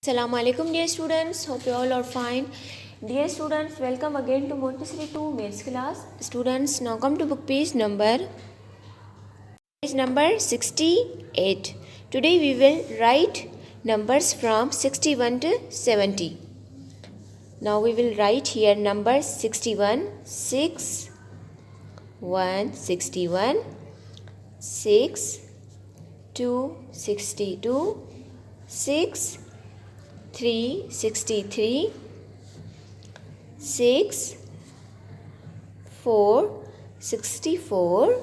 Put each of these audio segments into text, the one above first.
Assalamu alaikum dear students, hope you all are fine. Dear students, welcome again to Montessori 2 maths class. Students, now come to book page number 68. Today we will write numbers from 61 to 70. Now we will write here number 61, 6, 1, 61, 6, 2, 62, 6, 3, 63, 6, 4, 64.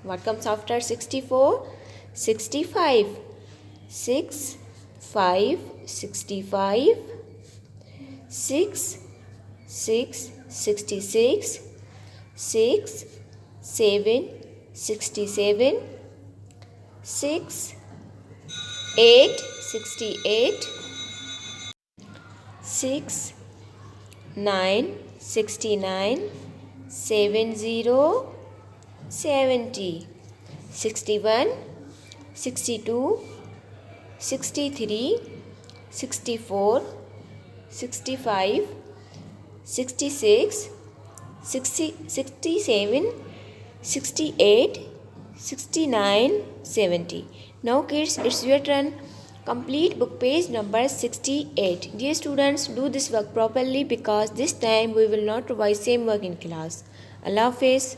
What comes after 64? 65. 6, 5, 65. 6, 6, 66. 6, 7, 67. 6, 8, 68. 6, 9, 69. 70, 70. 61, 62, 63, 64, 65, 66, 67, 68, 69, 70. Now kids, it's your turn. Complete book page number 68. Dear students, do this work properly because this time we will not revise same work in class. Allah Hafiz.